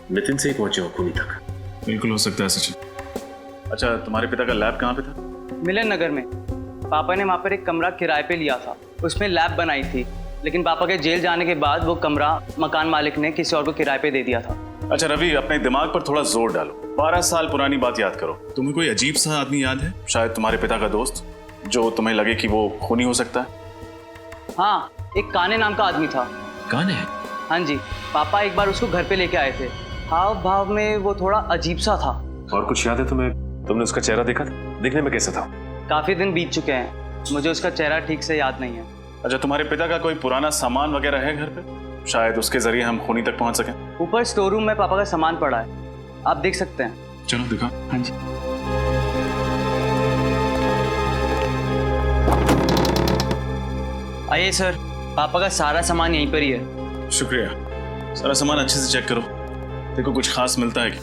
नितिन से ही पहुंचे हो खूनी तक? बिल्कुल हो सकता है सचिन। अच्छा, तुम्हारे पिता का लैब कहाँ पे था? मिलन नगर में। पापा ने वहाँ पर एक कमरा किराए पे लिया था, उसमें लैब बनाई थी, लेकिन पापा के जेल जाने के बाद वो कमरा मकान मालिक ने किसी और को किराए पे दे दिया था। अच्छा रवि, अपने दिमाग पर थोड़ा जोर डालो। 12 साल पुरानी बात याद करो। तुम्हें कोई अजीब सा आदमी याद है, शायद तुम्हारे पिता का दोस्त, जो तुम्हें लगे कि वो खूनी हो सकता है? हाँ, एक काने नाम का आदमी था। काने? हाँ जी, पापा एक बार उसको घर पे लेके आए थे। हाव भाव में वो थोड़ा अजीब सा था। और कुछ याद है तुम्हें? तुमने उसका चेहरा देखा था? दिखने में कैसा था? काफी दिन बीत चुके हैं, मुझे उसका चेहरा ठीक से याद नहीं है। अच्छा, तुम्हारे पिता का कोई पुराना सामान वगैरह है घर पे? शायद उसके जरिए हम खूनी तक पहुंच सकें। ऊपर स्टोर रूम में पापा का सामान पड़ा है, आप देख सकते हैं। चलो दिखा। हाँ जी। आइए सर, पापा का सारा सामान यहीं पर ही है। शुक्रिया। सारा सामान अच्छे से चेक करो, देखो कुछ खास मिलता है क्या।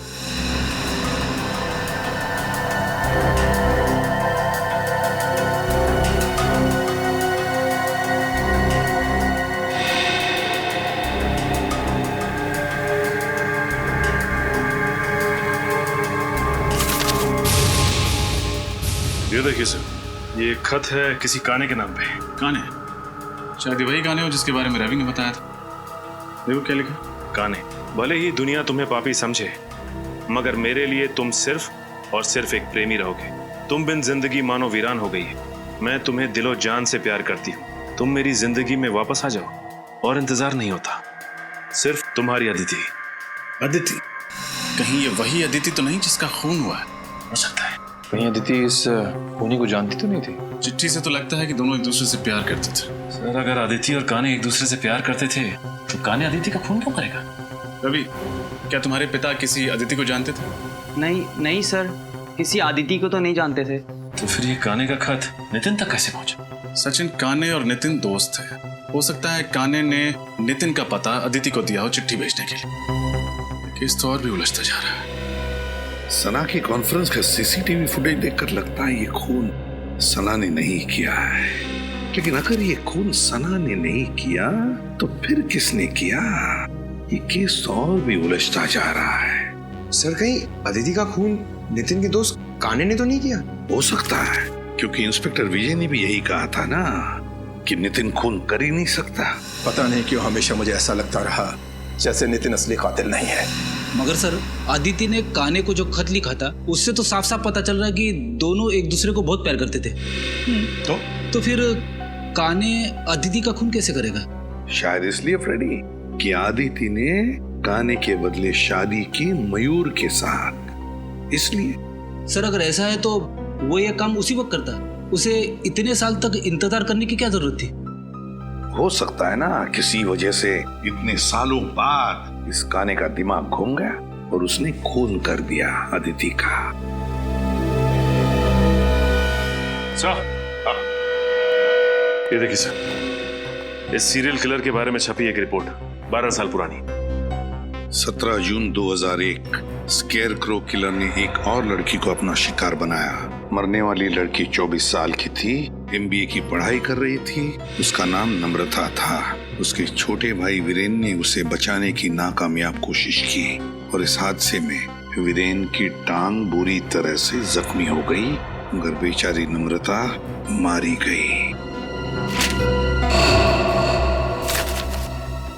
ये देखिए सर, ये खत है किसी काने के नाम पे। काने? शायद वही काने हो जिसके बारे में रवि ने बताया था। देखो क्या लिखा। काने, भले ही दुनिया तुम्हें पापी समझे, मगर मेरे लिए तुम सिर्फ और सिर्फ एक प्रेमी रहोगे। तुम बिन जिंदगी मानो वीरान हो गई है। मैं तुम्हें दिलो जान से प्यार करती हूँ। तुम मेरी जिंदगी में वापस आ जाओ और इंतजार नहीं होता। सिर्फ तुम्हारी अदिति। अदिति? कहीं ये वही अदिति तो नहीं जिसका खून हुआ है? हो सकता है। कहीं अदिति इस खूनी को जानती तो नहीं थी? चिट्ठी से तो लगता है कि दोनों एक दूसरे से प्यार करते थे। सर, अगर अदिति और काने एक दूसरे से प्यार करते थे तो काने अदिति का खून क्यों करेगा? रवि, क्या तुम्हारे पिता किसी अदिति को जानते थे? नहीं सर, किसी अदिति को तो नहीं जानते थे। तो फिर ये काने का खत नितिन तक कैसे पहुंचा? सचिन, काने और नितिन दोस्त थे। हो सकता है काने ने नितिन का पता अदिति को दिया हो चिट्ठी भेजने के लिए। केस तो और भी उलझता जा रहा है। सना की कॉन्फ्रेंस का सीसीटीवी फुटेज देखकर लगता है ये खून सना ने नहीं किया है। लेकिन अगर ये खून सना ने नहीं किया तो फिर किसने किया? ये केस और भी उलझता जा रहा है। सर, कहीं अदिति का खून नितिन के दोस्त काने ने तो नहीं किया? हो सकता है, क्योंकि इंस्पेक्टर विजय ने भी यही कहा था ना कि नितिन खून कर ही नहीं सकता। पता नहीं क्यों हमेशा मुझे ऐसा लगता रहा जैसे नितिन असली कातिल नहीं है। मगर सर, अदिति ने काने को जो खत लिखा था उससे तो साफ साफ पता चल रहा है कि दोनों एक दूसरे को बहुत प्यार करते थे। तो फिर काने अदिति का खून कैसे करेगा? शायद इसलिए फ्रेडी कि अदिति ने काने के बदले शादी की मयूर के साथ, इसलिए। सर, अगर ऐसा है तो वो ये काम उसी वक्त करता। उसे इतने साल तक इंतजार करने की क्या जरूरत थी? हो सकता है ना किसी वजह से इतने सालों बाद इस काने का दिमाग घूम गया और उसने खून कर दिया अदिति का। सर, ये देखिए सर, इस सीरियल किलर के बारे में छपी एक रिपोर्ट 12 साल पुरानी। 17 जून 2001 स्केयरक्रो किलर ने एक और लड़की को अपना शिकार बनाया। मरने वाली लड़की 24 साल की थी, MBA की पढ़ाई कर रही थी। उसका नाम नम्रता था। उसके छोटे भाई वीरेन ने उसे बचाने की नाकामयाब कोशिश की और इस हादसे में वीरेन की टांग बुरी तरह से जख्मी हो गई, मगर बेचारी नम्रता मारी गई।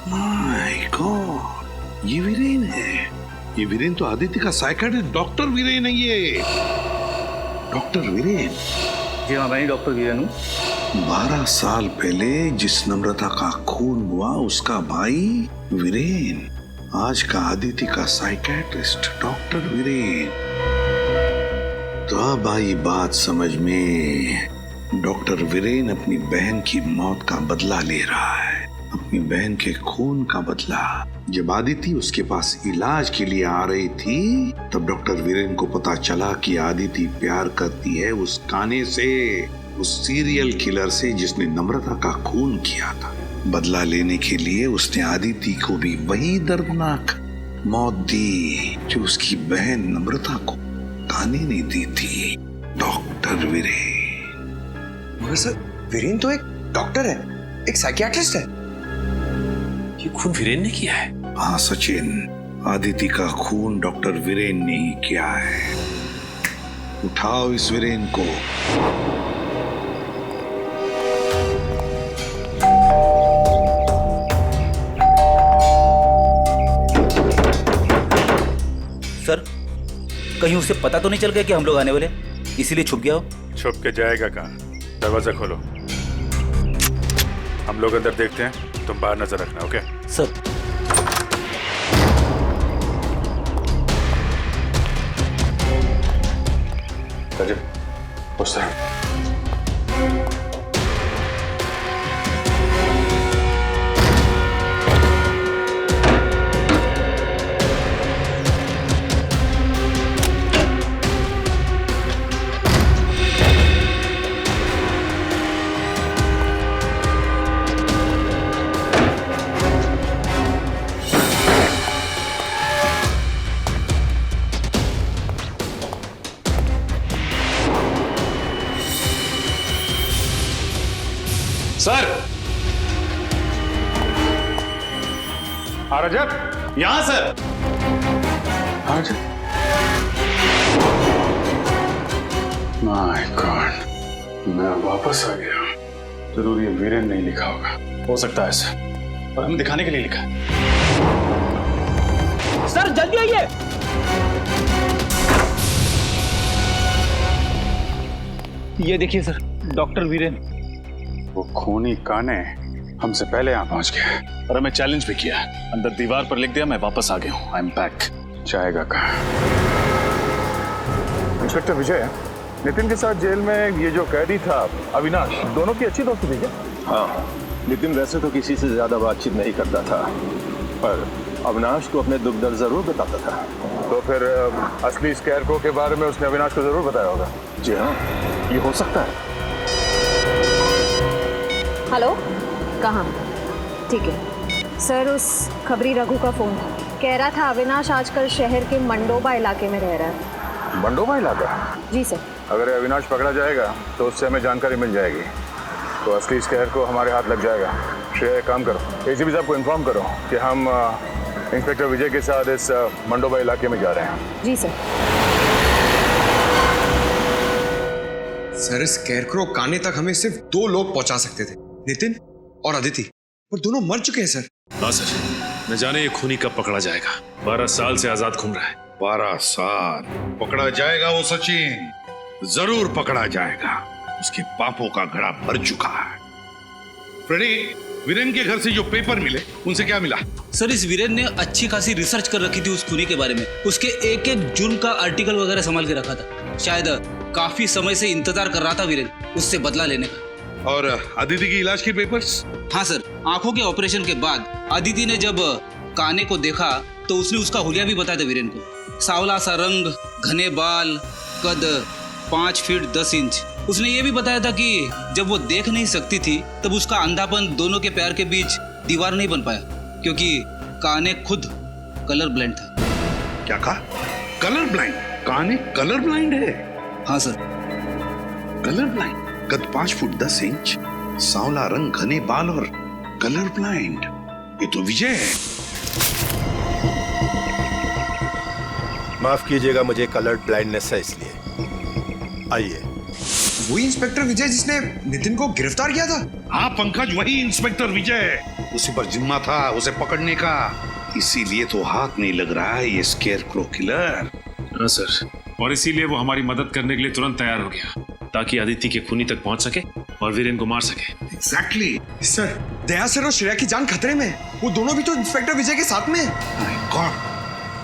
माय गॉड, ये वीरेन है। ये वीरेन तो आदित्य का साइकियाट्रिस्ट डॉक्टर वीरेन है। ये डॉक्टर वीरेन? जी हाँ, मैं डॉक्टर वीरेन हूँ। 12 साल पहले जिस नम्रता का खून हुआ उसका भाई वीरेन, आज का आदित्य का साइकियाट्रिस्ट डॉक्टर वीरेन। तो अब आई बात समझ में। डॉक्टर वीरेन अपनी बहन की मौत का बदला ले रहा है, अपनी बहन के खून का बदला। जब आदिति उसके पास इलाज के लिए आ रही थी तब डॉक्टर वीरेन को पता चला कि आदिति प्यार करती है उस काने से, उस सीरियल किलर से जिसने नम्रता का खून किया था। बदला लेने के लिए उसने आदिति को भी वही दर्दनाक मौत दी जो उसकी बहन नम्रता को काने ने दी थी। डॉक्टर वीरेन। मगर सर, वीरेन तो एक डॉक्टर है, एक साइकियाट्रिस्ट है। ये खून वीरेन ने किया है? हाँ सचिन, आदिति का खून डॉक्टर वीरेन ने ही किया है। उठाओ इस वीरेन को। सर, कहीं उसे पता तो नहीं चल गया कि हम लोग आने वाले, इसीलिए छुप गया हो? छुप के जाएगा कहाँ? दरवाजा खोलो, हम लोग अंदर देखते हैं, तुम बाहर नजर रखना। Okay sir. उस तरह सर, रजब, यहां सर। माय गॉड, मैं वापस आ गया। जरूर ये वीरेन नहीं लिखा होगा। हो सकता है सर, और हमें दिखाने के लिए लिखा है। सर जल्दी आइए। ये देखिए सर, डॉक्टर वीरेन। वो खूनी काने हमसे पहले यहाँ पहुंच गया और हमें चैलेंज भी किया। अंदर दीवार पर लिख दिया, मैं वापस आ गया हूँ, आई एम बैक। जाएगा कहाँ? इंस्पेक्टर विजय, नितिन के साथ जेल में ये जो कैदी था अविनाश, दोनों की अच्छी दोस्ती थी क्या? हाँ, नितिन वैसे तो किसी से ज्यादा बातचीत नहीं करता था, पर अविनाश को अपने दुख दर्द जरूर बताता था। तो फिर असली स्कैरक्रो के बारे में उसने अविनाश को जरूर बताया होगा। जी हाँ, ये हो सकता है। हेलो, कहाँ? ठीक है सर, उस खबरी रघु का फोन था। कह रहा था अविनाश आजकल शहर के मंडोबा इलाके में रह रहा है। मंडोबा इलाका? जी सर। अगर अविनाश पकड़ा जाएगा तो उससे हमें जानकारी मिल जाएगी, तो असली स्कैर को हमारे हाथ लग जाएगा। श्रेया, एक काम करो, एसीपी साहब को इन्फॉर्म करो कि हम इंस्पेक्टर विजय के साथ इस मंडोबा इलाके में जा रहे हैं। जी सर। सर, स्कैरक्रो काने तक हमें सिर्फ 2 लोग पहुंचा सकते थे, नितिन और अदिति, पर दोनों मर चुके हैं सर। हाँ सर, न जाने ये खूनी कब पकड़ा जाएगा। 12 साल से आजाद घूम रहा है। 12 साल पकड़ा जाएगा वो सचिन, जरूर पकड़ा जाएगा। उसके पापों का घड़ा भर चुका है। फ्रेडी, वीरेन के घर से जो पेपर मिले उनसे क्या मिला? सर, इस वीरेन ने अच्छी खासी रिसर्च कर रखी थी उस खूनी के बारे में। उसके एक एक जुर्म का आर्टिकल वगैरह संभाल के रखा था। शायद काफी समय से इंतजार कर रहा था वीरेन उससे बदला लेने का। और अदिति की इलाज के पेपर्स? हाँ सर, आंखों के ऑपरेशन के बाद अदिति ने जब काने को देखा तो उसने उसका हुलिया भी बताया था वीरेन को। सांवला सा रंग, घने बाल, कद 5 फीट 10 इंच। उसने ये भी बताया था कि जब वो देख नहीं सकती थी तब उसका अंधापन दोनों के पैर के बीच दीवार नहीं बन पाया, क्योंकि काने खुद कलर ब्लाइंड था। क्या कहा? Colour blind? काने कलर ब्लाइंड है? हाँ सर। Colour blind? कद 5 फुट 10 इंच, सांवला रंग, घने बाल और कलर ब्लाइंड। ये तो विजय है। माफ कीजिएगा, मुझे कलर ब्लाइंडनेस है इसलिए। आइए। वही इंस्पेक्टर विजय जिसने नितिन को गिरफ्तार किया था? हाँ पंकज, वही इंस्पेक्टर विजय। उसी पर जिम्मा था उसे पकड़ने का, इसीलिए तो हाथ नहीं लग रहा है ये स्केयरक्रो किलर। हाँ सर, और इसीलिए वो हमारी मदद करने के लिए तुरंत तैयार हो गया, ताकि अदिति के खूनी तक पहुंच सके और वीरेन को मार सके। एग्जैक्टली। सर, दया सर और श्रेया की जान खतरे में। वो दोनों भी तो इंस्पेक्टर विजय के साथ में।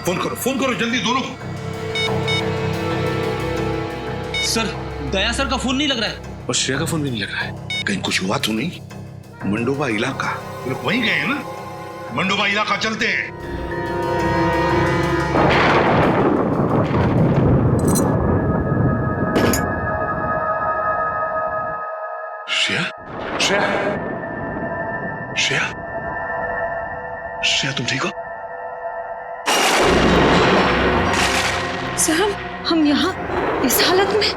फोन करो जल्दी दोनों को। सर, दया सर का फोन नहीं लग रहा है और श्रेया का फोन भी नहीं लग रहा है। कहीं कुछ हुआ तो नहीं? मंडोबा इलाका, लोग वहीं गए हैं ना? मंडोबा इलाका चलते हैं। श्रेया, श्रेया, श्रेया, श्रेया, तुम ठीक हो? सर, हम यहाँ इस हालत में?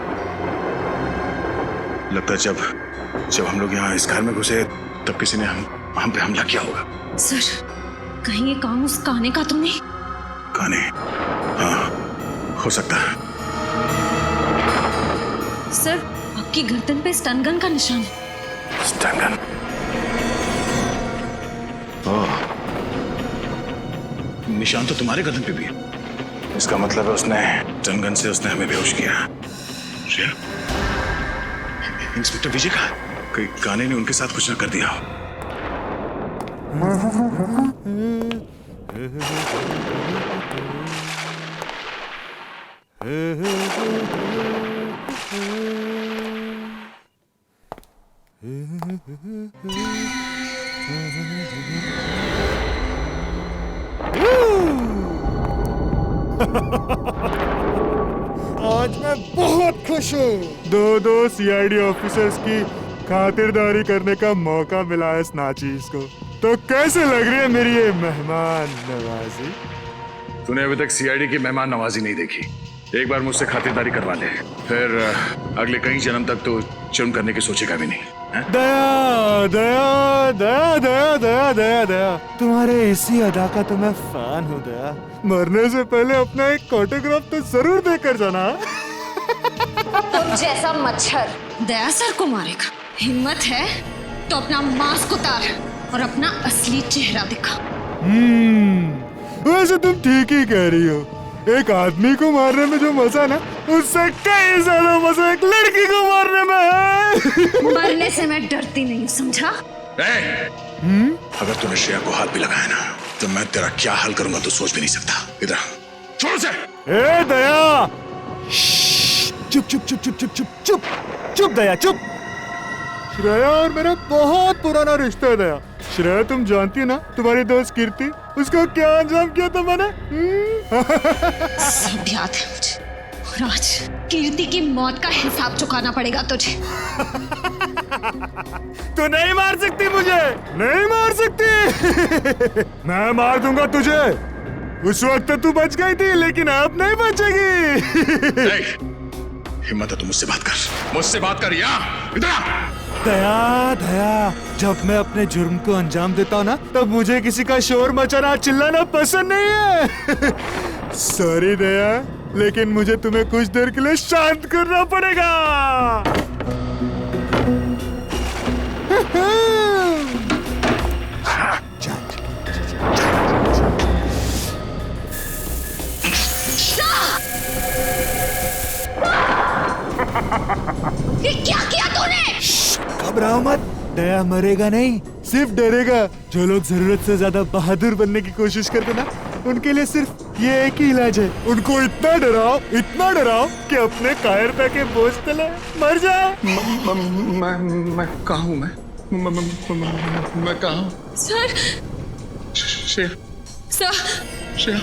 लगता है जब हम लोग यहाँ इस घर में घुसे तब किसी ने हम पे हमला किया होगा। सर, कहीं ये काम उस काने का तो नहीं? काने? हाँ, हो सकता है। सर, आपकी गर्दन पे स्टन गन का निशान है। Stun gun? ओह, निशान तो तुम्हारे गर्दन पे भी है। इसका मतलब है उसने स्टन गन से उसने हमें बेहोश किया। श्रेया, इंस्पेक्टर विजय का कहीं काने ने उनके साथ कुछ न कर दिया हो। आज मैं बहुत खुश हूँ। दो सीआईडी ऑफिसर्स की खातिरदारी करने का मौका मिला है इस नाचीज को। तो कैसे लग रही है मेरी ये मेहमान नवाजी? तूने अभी तक सीआईडी की मेहमान नवाजी नहीं देखी। एक बार मुझसे खातिरदारी करवा ले, फिर अगले कई जन्म तक तो जुर्म करने की सोचेगा भी नहीं। दया दया दया दया दया दया दया, तुम्हारे इसी अदा का तो मैं फैन हूँ दया। मरने से पहले अपना एक ऑटोग्राफ तो जरूर देकर जाना। तुम जैसा मच्छर दया सर को मारेगा। हिम्मत है तो अपना मास्क उतार और अपना असली चेहरा दिखा। वैसे तुम ठीक ही कह रही हो। एक आदमी को मारने में जो मजा ना, उससे कई ज्यादा मजा एक लड़की को मारने में है। मरने से मैं डरती नहीं, समझा? अगर तूने श्रेया को हाथ भी लगाया ना, तो मैं तेरा क्या हाल करूंगा तो सोच भी नहीं सकता। इधर छोड़ से। ए दया, चुप चुप चुप चुप चुप चुप चुप चुप दया चुप। श्रेया और मेरा बहुत पुराना रिश्ता है दया। श्रेया तुम जानती हो ना, तुम्हारी दोस्त कीर्ति, उसको क्या अंजाम किया था मैंने? सब याद है मुझे। और आज कीर्ति की मौत का हिसाब चुकाना पड़ेगा तुझे। तू नहीं मार सकती मुझे, नहीं मार सकती। मैं मार दूंगा तुझे। उस वक्त तू बच गई थी, लेकिन अब नहीं बचेगी। हिम्मत है तो मुझसे बात कर, मुझसे बात कर। यहाँ इधर दया दया, जब मैं अपने जुर्म को अंजाम देता हूँ ना, तब मुझे किसी का शोर मचाना चिल्लाना पसंद नहीं है। सॉरी दया, लेकिन मुझे तुम्हें कुछ देर के लिए शांत करना पड़ेगा। ये क्या किया तूने? घबराओ मत, दया मरेगा नहीं, सिर्फ डरेगा। जो लोग जरूरत से ज्यादा बहादुर बनने की कोशिश करते ना, उनके लिए सिर्फ ये एक ही इलाज है। उनको इतना डराओ कि अपने कायरता के बोझ तले मर जाए। मैं कहाँ हूँ? मैं कहाँ हूँ? Sir, Shreya, sir, Shreya,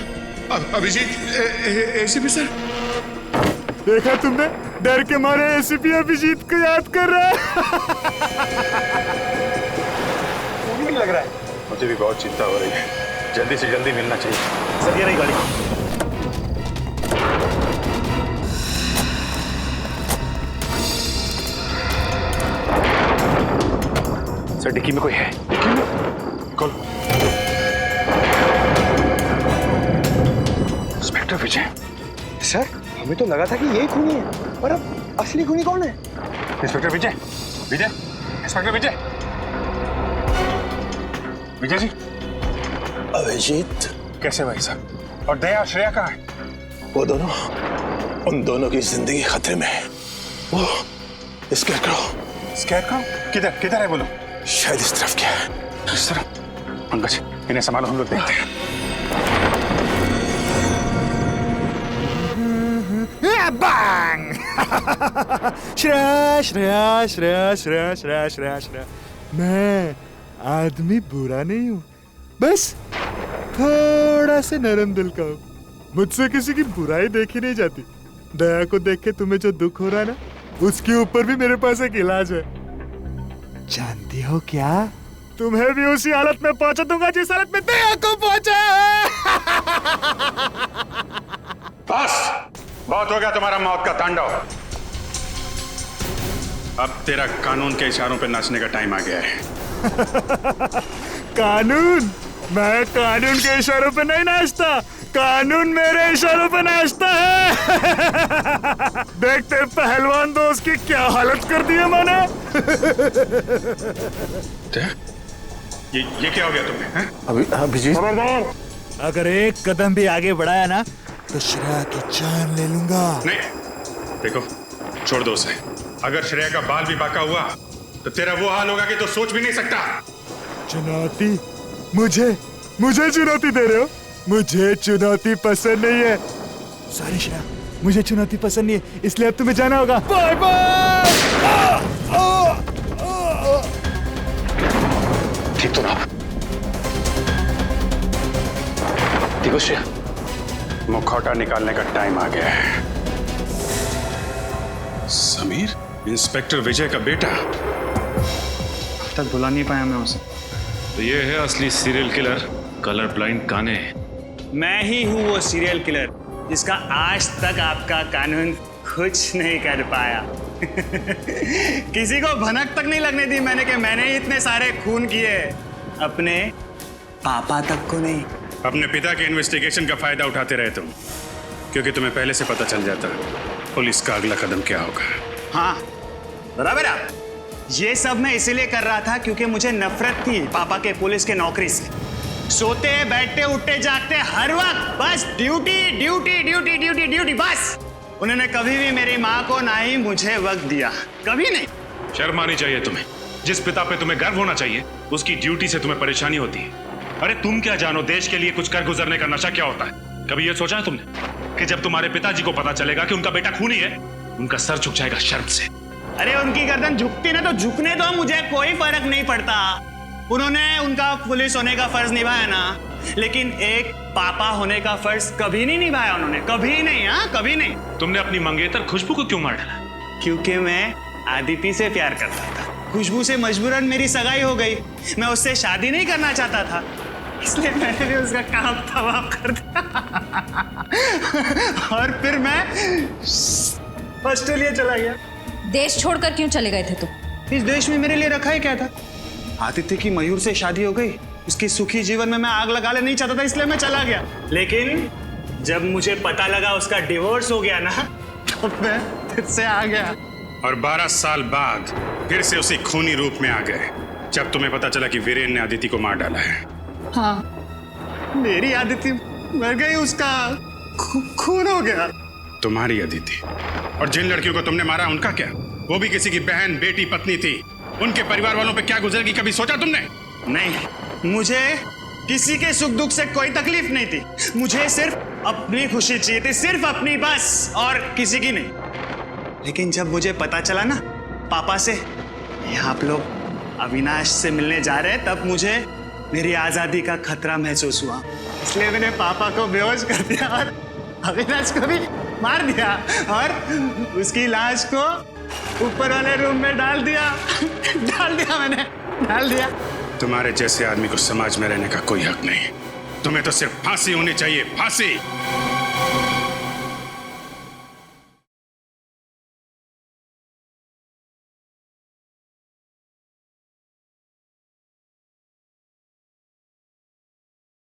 Abhijeet, ACP sir. देखा तुमने, डर के मारे एसीपी अभिजीत को याद कर रहा है। नहीं लग रहा है। मुझे भी बहुत चिंता हो रही है, जल्दी से जल्दी मिलना चाहिए। सर ये रही गाड़ी। सर डिक्की में कोई है। डिक्की में? कौन? इंस्पेक्टर विजय। सर हमें तो लगा था कि यही खूनी है, पर अब असली खूनी कौन है? इंस्पेक्टर विजय, विजय, इंस्पेक्टर विजय, विजय जी। अभिजीत कैसे भाई साहब? और दया श्रेया कहाँ है? वो दोनों, उन दोनों की जिंदगी खतरे में है। वो स्कैरक्रॉ किधर किधर है बोलो? शायद इस तरफ क्या है। इस तरफ? पंकज इन्हें संभालो, हम लोग देखते हैं। बैंग। श्रेया श्रेया श्रेया श्रेया श्रेया श्रेया श्रेया, मैं आदमी बुरा नहीं हूँ, बस थोड़ा से नरम दिल का हूँ। मुझसे किसी की बुराई देखी नहीं जाती। दया को देख के तुम्हें जो दुख हो रहा है ना, उसके ऊपर भी मेरे पास एक इलाज है। जानती हो क्या, तुम्हें भी उसी हालत में पहुंचा दूंगा जिस हालत में दया को पहुंचा है। बस बहुत हो गया तुम्हारा मौत का तांडव। अब तेरा कानून के इशारों पे नाचने का टाइम आ गया है। कानून? मैं कानून के इशारों पे नहीं नाचता, कानून मेरे इशारों पे नाचता है। देखते पहलवान दोस्त की क्या हालत कर दी है मैंने। ये क्या हो गया तुम्हें? अभिजीत, अगर एक कदम भी आगे बढ़ाया ना, तो श्रेया की जान ले लूंगा। नहीं, देखो छोड़ दो उसे। अगर श्रेया का बाल भी बाका हुआ तो तेरा वो हाल होगा कि तो सोच भी नहीं सकता। चुनौती? मुझे चुनौती दे रहे हो? मुझे चुनौती पसंद नहीं है। सॉरी श्रेया, मुझे चुनौती पसंद नहीं है, इसलिए अब तुम्हें जाना होगा। Bye bye. ठीक तो ना? ठीक हो श्रेया? मुखौटा निकालने का टाइम आ गया है। समीर, इंस्पेक्टर विजय का बेटा। अब तक बुला नहीं पाया मैं उसे। तो ये है असली सीरियल किलर, कलर ब्लाइंड काने। मैं ही हूँ वो सीरियल किलर जिसका आज तक आपका कानून कुछ नहीं कर पाया। किसी को भनक तक नहीं लगने दी मैंने कि मैंने ही इतने सारे खून किए, अपने पापा तक को नहीं। अपने पिता के इन्वेस्टिगेशन का फायदा उठाते रहे तुम, क्योंकि तुम्हें पहले से पता चल जाता पुलिस का अगला कदम क्या होगा? हाँ बराबर आप। ये सब मैं इसीलिए कर रहा था क्योंकि मुझे नफरत थी पापा के पुलिस के नौकरी से। सोते बैठते उठते जागते हर वक्त बस duty duty duty duty duty बस। उन्होंने कभी भी मेरी माँ को ना ही मुझे वक्त दिया, कभी नहीं। शर्म आनी चाहिए तुम्हें। जिस पिता पे तुम्हें गर्व होना चाहिए उसकी ड्यूटी से तुम्हें परेशानी होती है। अरे तुम क्या जानो देश के लिए कुछ कर गुजरने का नशा क्या होता है? कभी ये सोचा है तुमने कि जब तुम्हारे पिताजी को पता चलेगा कि उनका बेटा खूनी है, उनका सर झुक जाएगा शर्म से? अरे उनकी गर्दन झुकती ना तो झुकने दो, मुझे कोई फर्क नहीं पड़ता। उन्होंने उनका पुलिस होने का फर्ज निभाया ना, लेकिन एक पापा होने का फर्ज कभी नहीं निभाया उन्होंने, कभी नहीं। हाँ कभी नहीं। तुमने अपनी मंगेतर खुशबू को क्यों मार डाला? क्योंकि मैं आदिति से प्यार करता था। खुशबू से मजबूरन मेरी सगाई हो गई। मैं उससे शादी नहीं करना चाहता था, इसलिए मैंने भी उसका काम तमाम कर दिया। और फिर मैं ऑस्ट्रेलिया चला गया। देश छोड़कर क्यों चले गए थे तुम? इस देश में मेरे लिए रखा ही क्या था? आदित्य की मयूर से शादी हो गई, उसके सुखी जीवन में मैं आग लगा ले नहीं चाहता था, इसलिए मैं चला गया। लेकिन जब मुझे पता लगा उसका डिवोर्स हो गया ना, तब मैं फिर से आ गया। और 12 साल बाद फिर से उसी खूनी रूप में आ गए जब तुम्हें पता चला कि वीरेन ने आदिति को मार डाला है। हाँ मेरी आदिति मर गई, उसका खून हो गया। तुम्हारी अदिति। और जिन लड़कियों को तुमने मारा उनका क्या? वो भी किसी की बहन बेटी पत्नी थी। उनके परिवार वालों पे क्या गुजरेगी कभी सोचा तुमने? नहीं, मुझे किसी के सुख दुख से कोई तकलीफ नहीं थी। मुझे सिर्फ अपनी खुशी चाहिए थी, सिर्फ अपनी बस, और किसी की नहीं। लेकिन जब मुझे पता चला ना पापा से आप लोग अविनाश से मिलने जा रहे हैं, तब मुझे मेरी आजादी का खतरा महसूस हुआ। इसलिए मैंने पापा को बेहोश कर दिया और अविनाश को भी मार दिया और उसकी लाश को ऊपर वाले रूम में डाल दिया। मैंने डाल दिया। तुम्हारे जैसे आदमी को समाज में रहने का कोई हक नहीं। तुम्हें तो सिर्फ फांसी होनी चाहिए, फांसी।